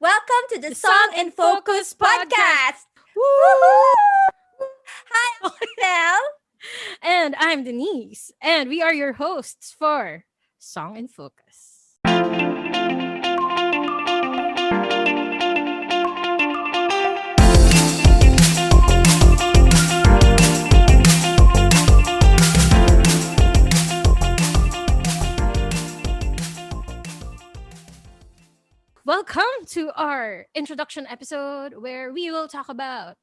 Welcome to the The Song Song in in Focus Focus podcast. podcast. Woo! Woohoo! Hi, Acel. And I'm Denise, and we are your hosts for Song in Focus. Welcome to our introduction episode where we will talk about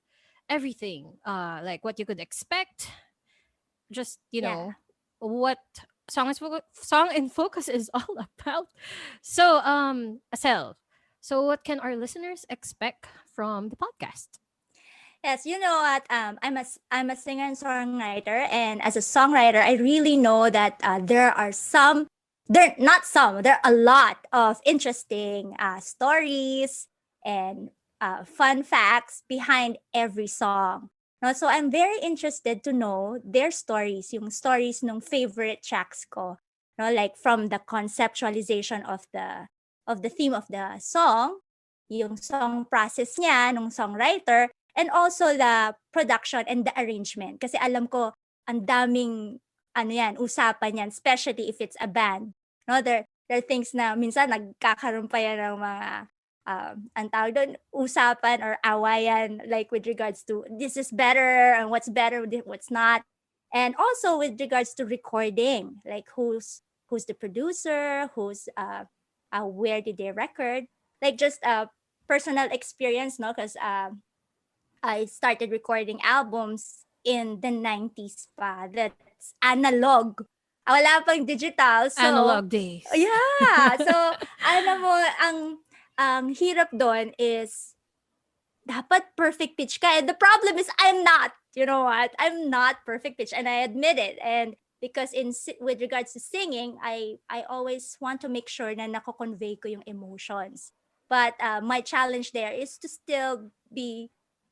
everything, like what you could expect, just, Yeah. what Song in Focus is all about. So, Asel, so what can our listeners expect from the podcast? Yes, you know what? I'm a singer and songwriter, and as a songwriter, I really know that there are a lot of interesting stories and fun facts behind every song. No, so I'm very interested to know their stories, yung stories ng favorite tracks ko. No, like from the conceptualization of the theme of the song, yung song process niya nung songwriter, and also the production and the arrangement. Kasi alam ko, ang daming, usapan yan, especially if it's a band. No, there are things na minsan nagkakaroon pa yan ng mga, ang tawag doon, usapan or awayan, like with regards to, this is better, and what's better, what's not. And also with regards to recording, like who's the producer, where did they record, like just a personal experience, no? Because I started recording albums in the 90s pa. That's analog. Wala pang digital. So, Analog days. yeah. So, alam mo, ang hirap doon is dapat perfect pitch ka. And the problem is I'm not. You know what? I'm not perfect pitch, and I admit it. And because with regards to singing, I always want to make sure na nako-convey ko yung emotions. But my challenge there is to still be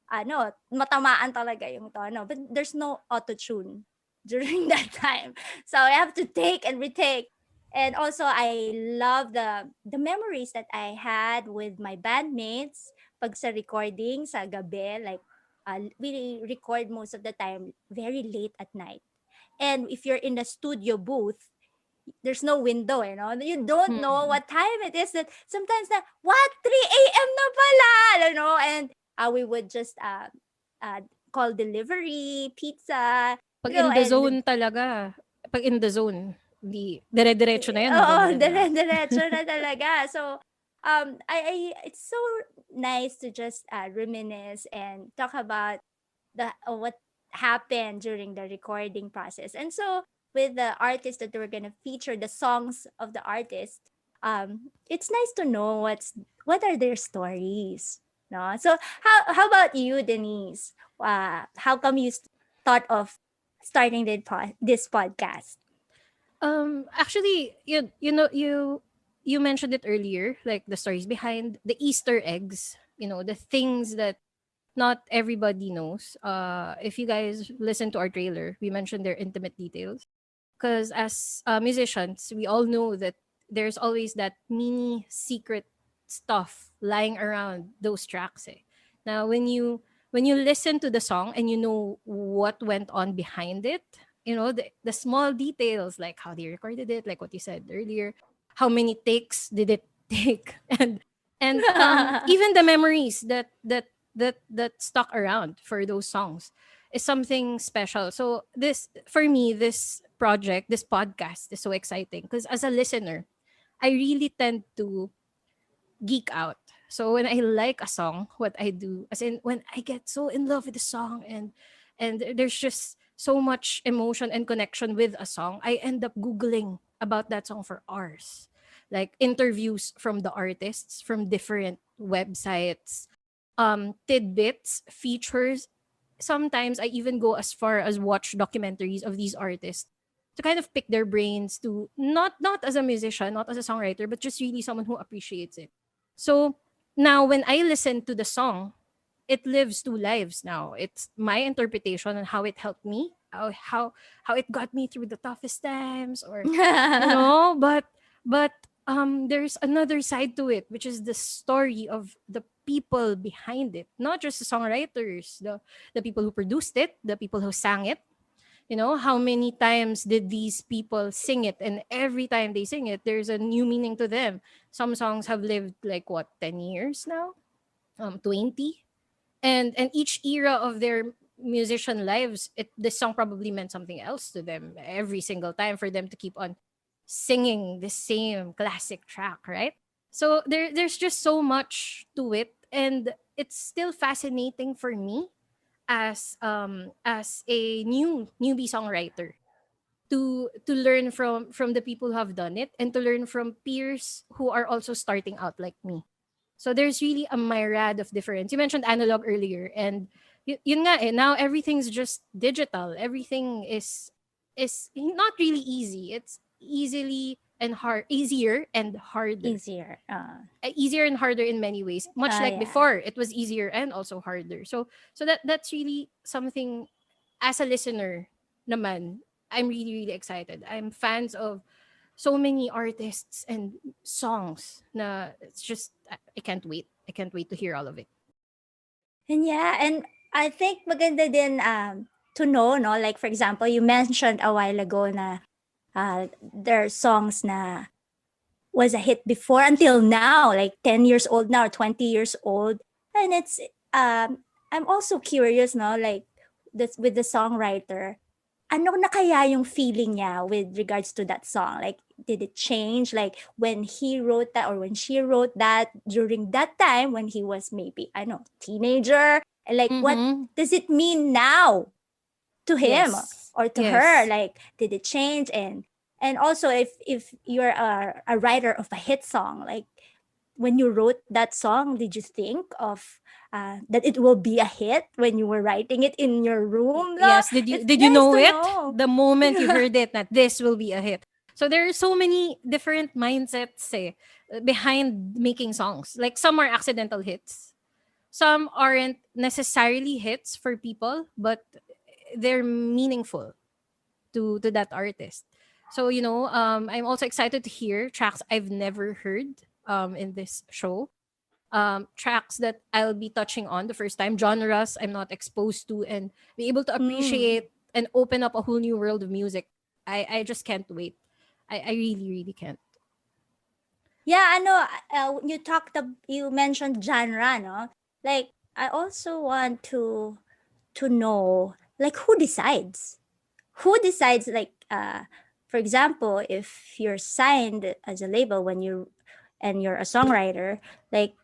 matamaan talaga yung tono. But there's no auto-tune during that time. So I have to take and retake. And also I love the memories that I had with my bandmates pag sa recording sa gabi, like we record most of the time very late at night. And if you're in the studio booth, there's no window, you don't know Mm. what time it is. That sometimes na what 3 a.m. na pala, and we would just uh, call delivery pizza, Pag in the and zone talaga, pag in the zone, di dire-diretso na yan oo, hanggang whenever. dire-diretso na talaga. So, I it's so nice to just reminisce and talk about what happened during the recording process. And so, with the artists that we're gonna feature, the songs of the artist, it's nice to know what are their stories. No, so how about you, Denise? How come you thought of starting this podcast? Actually, you mentioned it earlier, like the stories behind the Easter eggs, the things that not everybody knows. If you guys listen to our trailer, we mentioned their intimate details. Because as musicians, we all know that there's always that mini secret stuff lying around those tracks. Eh. Now, when you listen to the song and you know what went on behind it, the small details like how they recorded it, like what you said earlier, how many takes did it take, and even the memories that stuck around for those songs is something special. So this for me, this project, this podcast is so exciting because as a listener, I really tend to geek out. So when I like a song, what I do, as in when I get so in love with the song and there's just so much emotion and connection with a song, I end up googling about that song for hours. Like interviews from the artists from different websites, tidbits, features. Sometimes I even go as far as watch documentaries of these artists to kind of pick their brains, to not as a musician, not as a songwriter, but just really someone who appreciates it. So now when I listen to the song, it lives two lives now. It's my interpretation on how it helped me, how it got me through the toughest times, or but there's another side to it, which is the story of the people behind it, not just the songwriters, the people who produced it, the people who sang it. You know, how many times did these people sing it? And every time they sing it, there's a new meaning to them. Some songs have lived like what, 10 years now? 20. And each era of their musician lives, this song probably meant something else to them every single time for them to keep on singing the same classic track, right? So there's just so much to it, and it's still fascinating for me as a newbie songwriter to learn from the people who have done it, and to learn from peers who are also starting out like me. So there's really a myriad of difference. You mentioned analog earlier, and yun nga eh, now everything's just digital. Everything is not really easy. It's easier and harder. Easier. Easier and harder in many ways. Much like Yeah. before, it was easier and also harder. So that's really something. As a listener naman, I'm really excited. I'm fans of so many artists and songs na it's just I can't wait. I can't wait to hear all of it. And yeah, and I think maganda din to know, no? Like for example, you mentioned a while ago na there are songs na was a hit before until now, like 10 years old now or 20 years old. And it's I'm also curious, no, like this with the songwriter, ano na kaya yung feeling niya with regards to that song? Like, did it change? Like, when he wrote that or when she wrote that during that time when he was maybe, I don't know, teenager? And like, what Mm-hmm. does it mean now to him Yes. or to her? Yes. Like, did it change? And also, if you're a writer of a hit song, like, when you wrote that song, did you think of that it will be a hit when you were writing it in your room? No, Yes. Did you it's did you nice know to it? know. The moment you heard it that this will be a hit. So there are so many different mindsets behind making songs. Like some are accidental hits. Some aren't necessarily hits for people, but they're meaningful to that artist. So I'm also excited to hear tracks I've never heard in this show. Tracks that I'll be touching on the first time, genres I'm not exposed to, and be able to Mm. appreciate and open up a whole new world of music. I just can't wait. I really, really can't. Yeah, ano, you mentioned genre, no? Like, I also want to know, like, who decides? Who decides, like, for example, if you're signed as a label and you're a songwriter, like,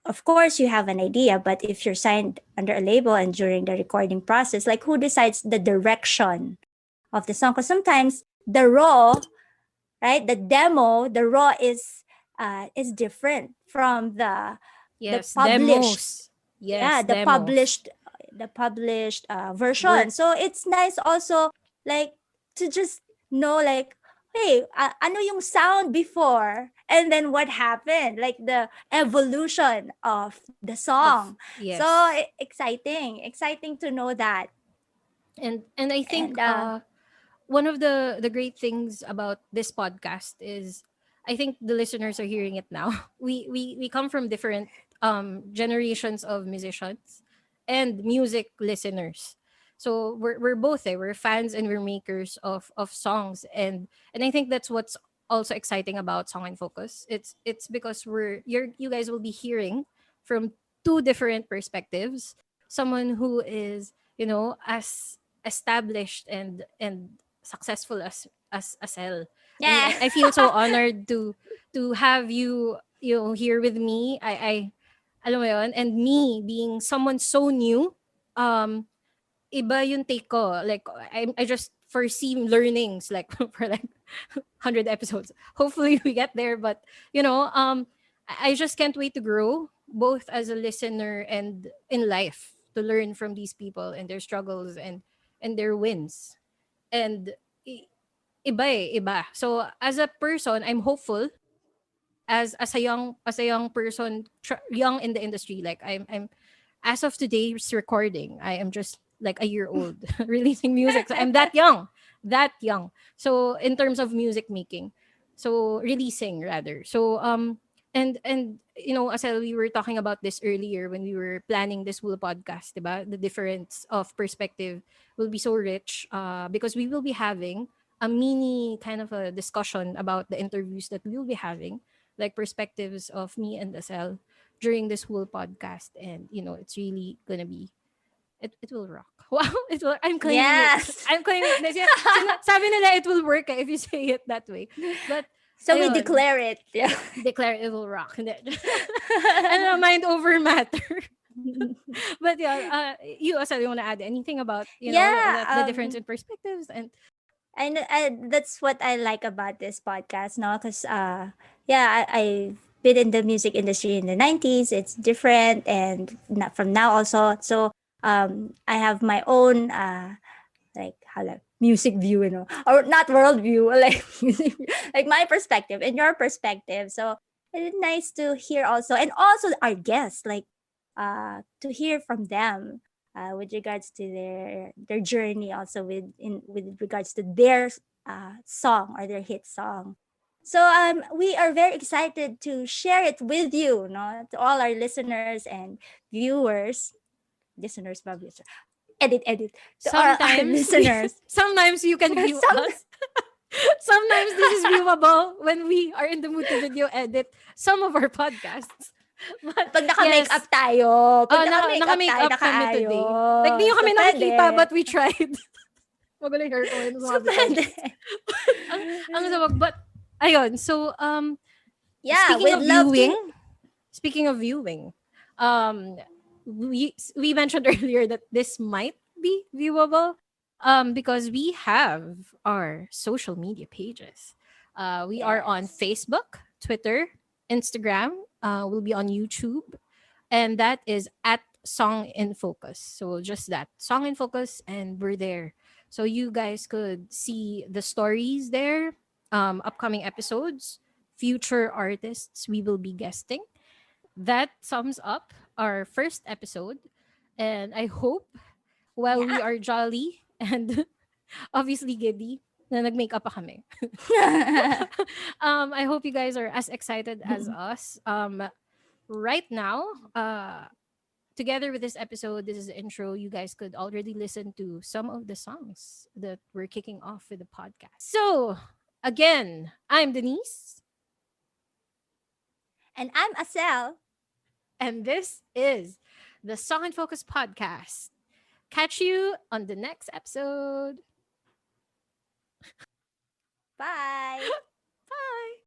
of course you have an idea, but if you're signed under a label and during the recording process, like, who decides the direction of the song? Because sometimes the raw, right, the demo, the raw is different from the Yes, published, demos. yeah, Yes, demos. the published version. Work. So it's nice also, like, to just know, like, hey, ano yung sound before, and then what happened, like the evolution of the song. Of So yes. exciting to know that. And I think And one of the great things about this podcast is I think the listeners are hearing it now. We come from different generations of musicians and music listeners. So we're both there. We're fans and we're makers of songs, and I think that's what's also exciting about Song and Focus. It's because you guys will be hearing from two different perspectives. Someone who is, as established and successful as Acel. I mean, yeah. I feel so honored to have you here with me. I alam mo yun, and me being someone so new, um iba yung take ko. Like I just foresee learnings like for like 100 episodes. Hopefully we get there, but I just can't wait to grow both as a listener and in life, to learn from these people and their struggles and their wins. And iba iba. So as a person, I'm hopeful as a young person, young in the industry. Like I'm as of today's recording, I am just like a year old releasing music. So I'm that young. So in terms of music making. So releasing rather. So and as we were talking about this earlier when we were planning this whole podcast, diba? The difference of perspective will be so rich because we will be having a mini kind of a discussion about the interviews that we will be having, like perspectives of me and Acel during this whole podcast. And it's really gonna be, it will rock. Wow, it will. I'm claiming it. Yes. I'm claiming it. Sabi nila it will work if you say it that way. But So we ayun, declare it. Yeah. declare it will rock. Hindi. Ano, mind over matter. But yeah, you also want to add anything about Yeah. the difference in perspectives and That's what I like about this podcast, no? Because yeah, I've been in the music industry in the 90s. It's different, and not from now also. So I have my own like how like music view, or not world view, like music view, like my perspective and your perspective. So it's nice to hear also, and also our guests, like to hear from them with regards to their journey, also with regards to their song or their hit song. So we are very excited to share it with you, no, to all our listeners and viewers, listeners, probably edit to our sometimes listeners. sometimes you can view Some us. Sometimes this is viewable when we are in the mood to video edit some of our podcasts. But pag naka-makeup yes, tayo, pag naka-makeup tayo, naka-makeup kami today. Like, di nakaayos. nyo So kami nakikita, pwede. but we tried. Magulo yung hair ko ngayon sa So mga pwede. visuals. ang sabag. But, ayun. So, Yeah, speaking we'd of love viewing, to. um, we mentioned earlier that this might be viewable because we have our social media pages. We are on Yes. Facebook, Twitter, Instagram. We'll be on YouTube, and that is at Song in Focus. So just that Song in Focus, and we're there. So you guys could see the stories there, upcoming episodes, future artists we will be guesting. That sums up our first episode. And I hope while we Yeah. are jolly and obviously giddy, na nag-makeup pa kami. I hope you guys are as excited as us. Right now, together with this episode, this is the intro. You guys could already listen to some of the songs that we're kicking off with the podcast. So, again, I'm Denise, And I'm Acel. and this is the Song and Focus podcast. Catch you on the next episode. Bye. Bye.